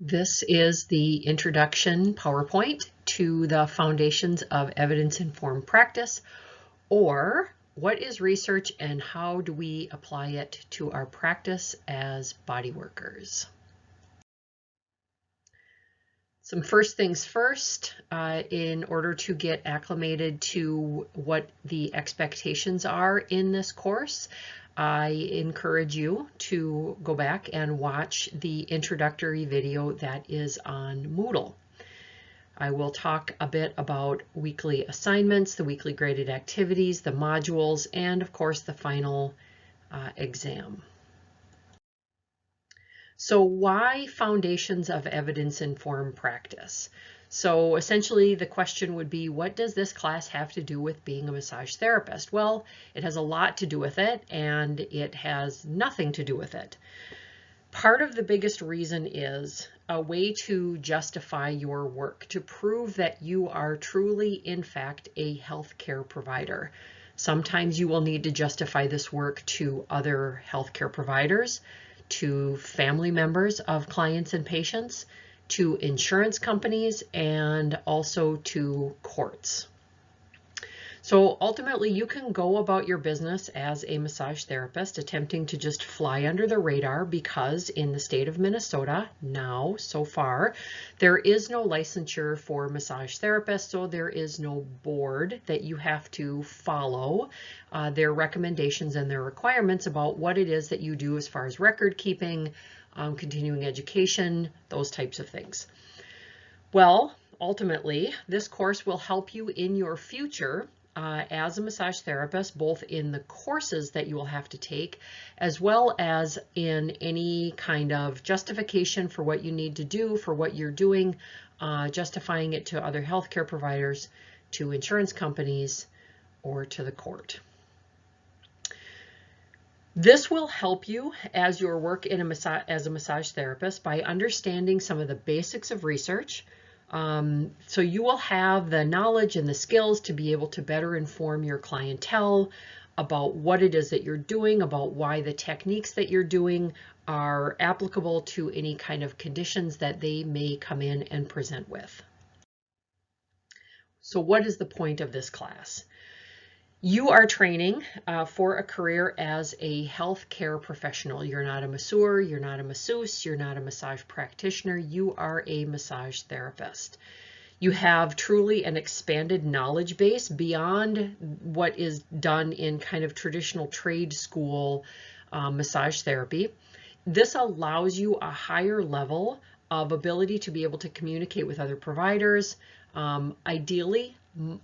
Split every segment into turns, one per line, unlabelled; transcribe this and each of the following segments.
This is the introduction PowerPoint to the foundations of evidence-informed practice, or what is research and how do we apply it to our practice as body workers. Some first things first, in order to get acclimated to what the expectations are in this course, I encourage you to go back and watch the introductory video that is on Moodle. I will talk a bit about weekly assignments, the weekly graded activities, the modules, and of course the final exam. So why foundations of evidence-informed practice? So essentially the question would be, what does this class have to do with being a massage therapist? Well, it has a lot to do with it, and it has nothing to do with it. Part of the biggest reason is a way to justify your work, to prove that you are truly, in fact, a healthcare provider. Sometimes you will need to justify this work to other healthcare providers, to family members of clients and patients, to insurance companies, and also to courts. So ultimately, you can go about your business as a massage therapist attempting to just fly under the radar because in the state of Minnesota now, so far, there is no licensure for massage therapists, so there is no board that you have to follow their recommendations and their requirements about what it is that you do as far as record keeping, continuing education, those types of things. Well, ultimately, this course will help you in your future as a massage therapist, both in the courses that you will have to take, as well as in any kind of justification for what you need to do, for what you're doing, justifying it to other healthcare providers, to insurance companies, or to the court. This will help you as your work as a massage therapist by understanding some of the basics of research. So you will have the knowledge and the skills to be able to better inform your clientele about what it is that you're doing, about why the techniques that you're doing are applicable to any kind of conditions that they may come in and present with. So what is the point of this class? You are training for a career as a healthcare professional. You're not a masseur, you're not a masseuse, you're not a massage practitioner, you are a massage therapist. You have truly an expanded knowledge base beyond what is done in kind of traditional trade school massage therapy. This allows you a higher level of ability to be able to communicate with other providers. Ideally,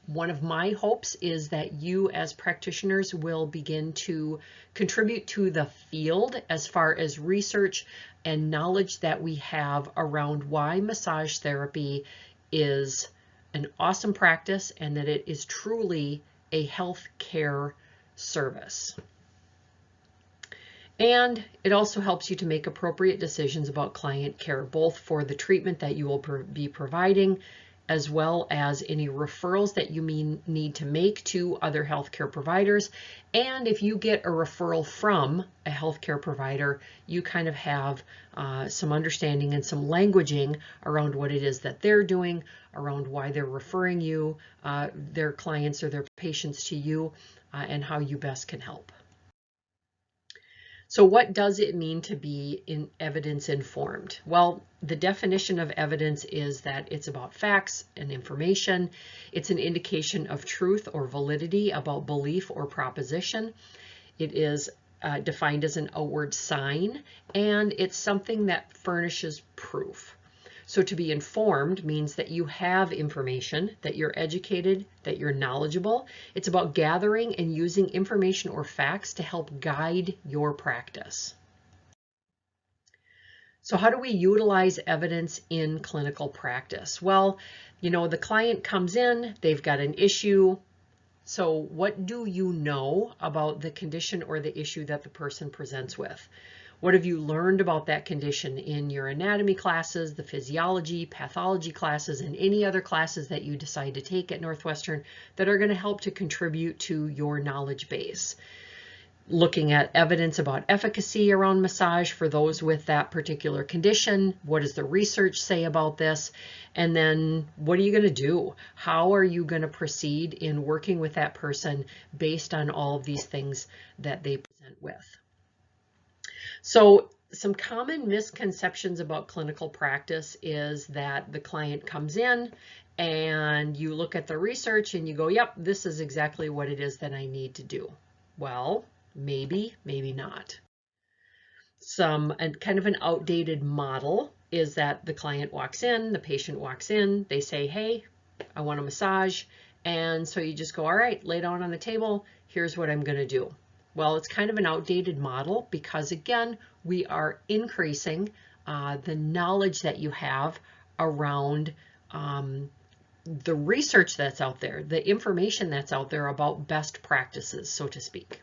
one of my hopes is that you as practitioners will begin to contribute to the field as far as research and knowledge that we have around why massage therapy is an awesome practice and that it is truly a health care service. And it also helps you to make appropriate decisions about client care, both for the treatment that you will be providing, as well as any referrals that you need to make to other healthcare providers. And if you get a referral from a healthcare provider, you kind of have some understanding and some languaging around what it is that they're doing, around why they're referring you, their clients or their patients to you, and how you best can help. So what does it mean to be evidence informed? Well, the definition of evidence is that it's about facts and information. It's an indication of truth or validity about belief or proposition. It is defined as an outward sign, and it's something that furnishes proof. So to be informed means that you have information, that you're educated, that you're knowledgeable. It's about gathering and using information or facts to help guide your practice. So how do we utilize evidence in clinical practice? Well, you know, the client comes in, they've got an issue. So what do you know about the condition or the issue that the person presents with? What have you learned about that condition in your anatomy classes, the physiology, pathology classes, and any other classes that you decide to take at Northwestern that are going to help to contribute to your knowledge base? looking at evidence about efficacy around massage for those with that particular condition. What does the research say about this? And then what are you going to do? How are you going to proceed in working with that person based on all of these things that they present with? So some common misconceptions about clinical practice is that the client comes in and you look at the research and you go, yep, this is exactly what it is that I need to do. Well, maybe, maybe not. Kind of an outdated model is that the client walks in, the patient walks in, they say, hey, I want a massage. And so you just go, all right, lay down on the table. Here's what I'm going to do. Well, it's kind of an outdated model because, again, we are increasing the knowledge that you have around the research that's out there, the information that's out there about best practices, so to speak.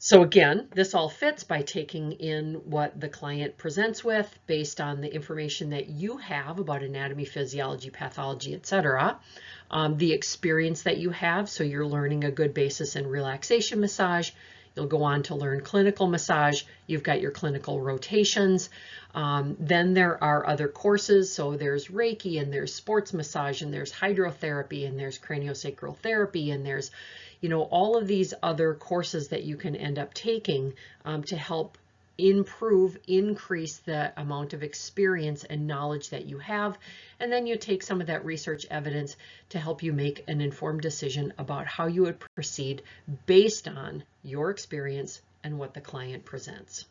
So again, this all fits by taking in what the client presents with based on the information that you have about anatomy, physiology, pathology, etc. The experience that you have, so you're learning a good basis in relaxation massage. You'll go on to learn clinical massage. You've got your clinical rotations. Then there are other courses. So there's Reiki, and there's sports massage, and there's hydrotherapy, and there's craniosacral therapy, and there's, you know, all of these other courses that you can end up taking to help increase the amount of experience and knowledge that you have. And then you take some of that research evidence to help you make an informed decision about how you would proceed based on your experience and what the client presents.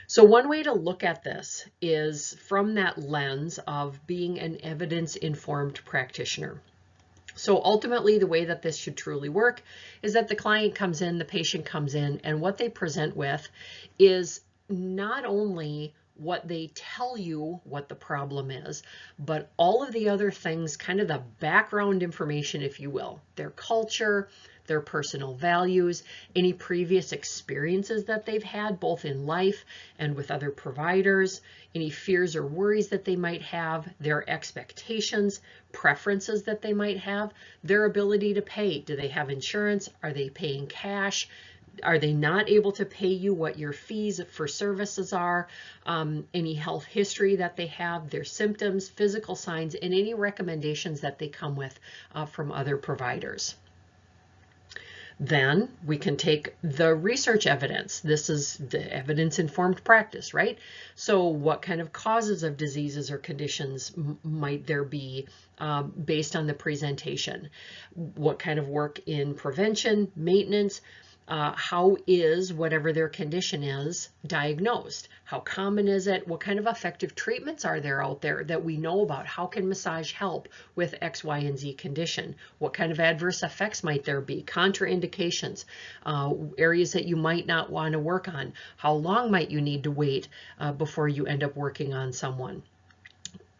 So one way to look at this is from that lens of being an evidence-informed practitioner. So ultimately, the way that this should truly work is that the client comes in, the patient comes in, and what they present with is not only what they tell you what the problem is, but all of the other things, kind of the background information, if you will, their culture, their personal values, any previous experiences that they've had both in life and with other providers, any fears or worries that they might have, their expectations, preferences that they might have, their ability to pay. Do they have insurance? Are they paying cash? Are they not able to pay you what your fees for services are? Any health history that they have, their symptoms, physical signs, and any recommendations that they come with from other providers. Then we can take the research evidence. This is the evidence-informed practice, right? So what kind of causes of diseases or conditions might there be based on the presentation? What kind of work in prevention, maintenance? How is whatever their condition is diagnosed? How common is it? What kind of effective treatments are there out there that we know about? How can massage help with X, Y, and Z condition? What kind of adverse effects might there be? Contraindications, areas that you might not want to work on. How long might you need to wait before you end up working on someone?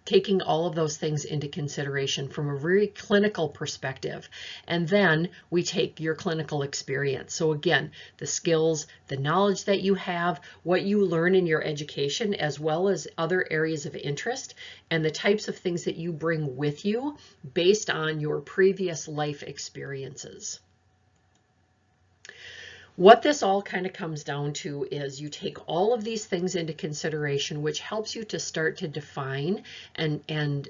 Taking all of those things into consideration from a very clinical perspective. And then we take your clinical experience. So again, the skills, the knowledge that you have, what you learn in your education, as well as other areas of interest, and the types of things that you bring with you based on your previous life experiences. What this all kind of comes down to is you take all of these things into consideration, which helps you to start to define and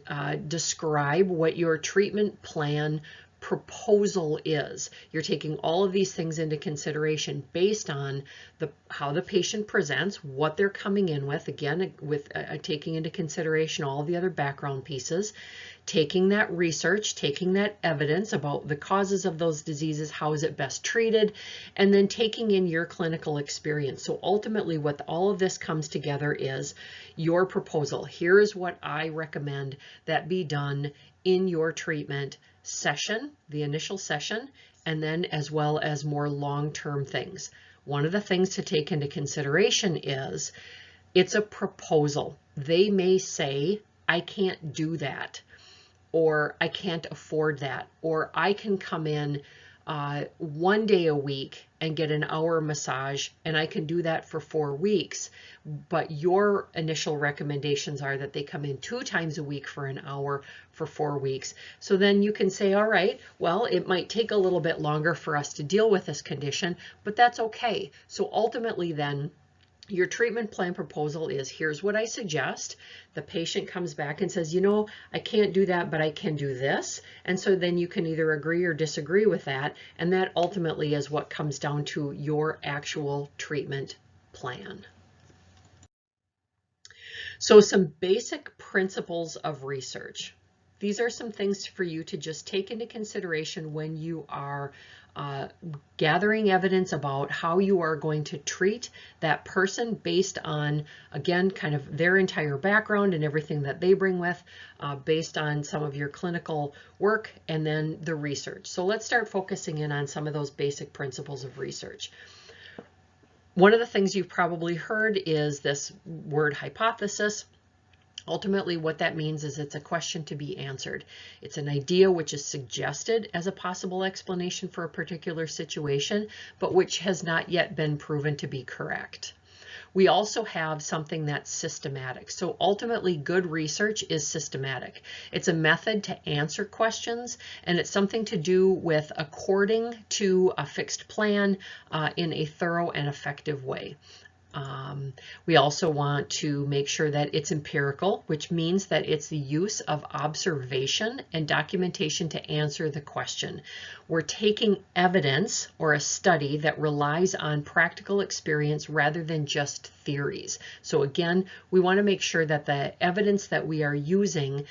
describe what your treatment plan proposal is. You're taking all of these things into consideration based on how the patient presents, what they're coming in with, again, with taking into consideration all the other background pieces, taking that research, taking that evidence about the causes of those diseases, how is it best treated, and then taking in your clinical experience. So ultimately what all of this comes together is your proposal. Here is what I recommend that be done in your treatment session, the initial session, and then as well as more long-term things. One of the things to take into consideration is it's a proposal. They may say, I can't do that, or I can't afford that, or I can come in 1 day a week and get an hour massage, and I can do that for 4 weeks, but your initial recommendations are that they come in 2 times a week for an hour for 4 weeks. So then you can say, all right, well, it might take a little bit longer for us to deal with this condition, but that's okay. So ultimately then, your treatment plan proposal is, here's what I suggest. The patient comes back and says, you know, I can't do that, but I can do this. And so then you can either agree or disagree with that. And that ultimately is what comes down to your actual treatment plan. So some basic principles of research. These are some things for you to just take into consideration when you are gathering evidence about how you are going to treat that person based on, again, kind of their entire background and everything that they bring with, based on some of your clinical work and then the research. So let's start focusing in on some of those basic principles of research. One of the things you've probably heard is this word hypothesis. Ultimately, what that means is it's a question to be answered. It's an idea which is suggested as a possible explanation for a particular situation, but which has not yet been proven to be correct. We also have something that's systematic. So ultimately, good research is systematic. It's a method to answer questions, and it's something to do with according to a fixed plan in a thorough and effective way. We also want to make sure that it's empirical, which means that it's the use of observation and documentation to answer the question. We're taking evidence or a study that relies on practical experience rather than just theories. So again, we want to make sure that the evidence that we are using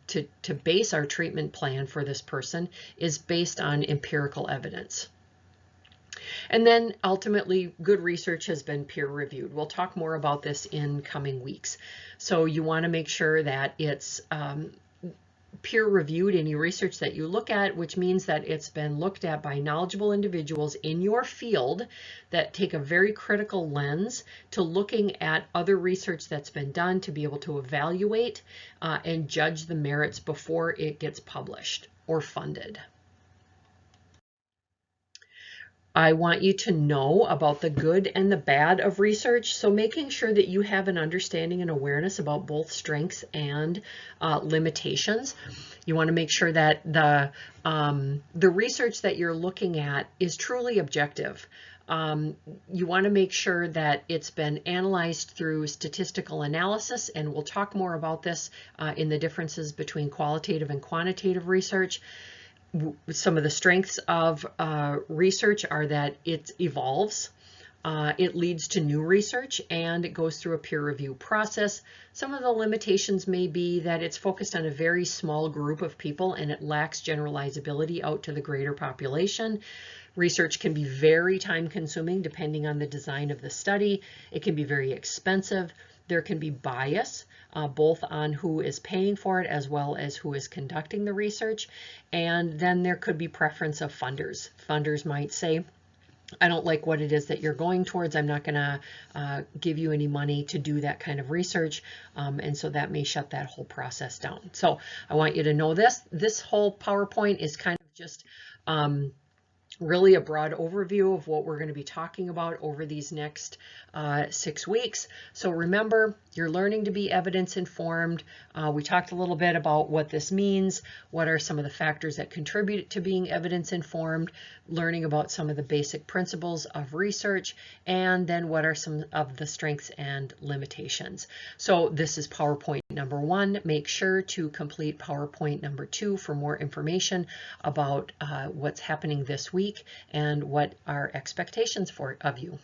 to base our treatment plan for this person is based on empirical evidence. And then ultimately, good research has been peer reviewed. We'll talk more about this in coming weeks. So you want to make sure that it's peer reviewed, any research that you look at, which means that it's been looked at by knowledgeable individuals in your field that take a very critical lens to looking at other research that's been done to be able to evaluate and judge the merits before it gets published or funded. I want you to know about the good and the bad of research, so making sure that you have an understanding and awareness about both strengths and limitations. You want to make sure that the research that you're looking at is truly objective. You want to make sure that it's been analyzed through statistical analysis, and we'll talk more about this in the differences between qualitative and quantitative research. Some of the strengths of research are that it evolves, it leads to new research, and it goes through a peer review process. Some of the limitations may be that it's focused on a very small group of people and it lacks generalizability out to the greater population. Research can be very time consuming depending on the design of the study. It can be very expensive. There can be bias, both on who is paying for it as well as who is conducting the research. And then there could be preference of funders. Funders might say, I don't like what it is that you're going towards. I'm not going to give you any money to do that kind of research. And so that may shut that whole process down. So I want you to know this. This whole PowerPoint is kind of just really a broad overview of what we're going to be talking about over these next 6 weeks. So remember, you're learning to be evidence informed. We talked a little bit about what this means, what are some of the factors that contribute to being evidence informed, learning about some of the basic principles of research, and then what are some of the strengths and limitations. So this is PowerPoint number 1. Make sure to complete PowerPoint number 2 for more information about what's happening this week and what our expectations of you.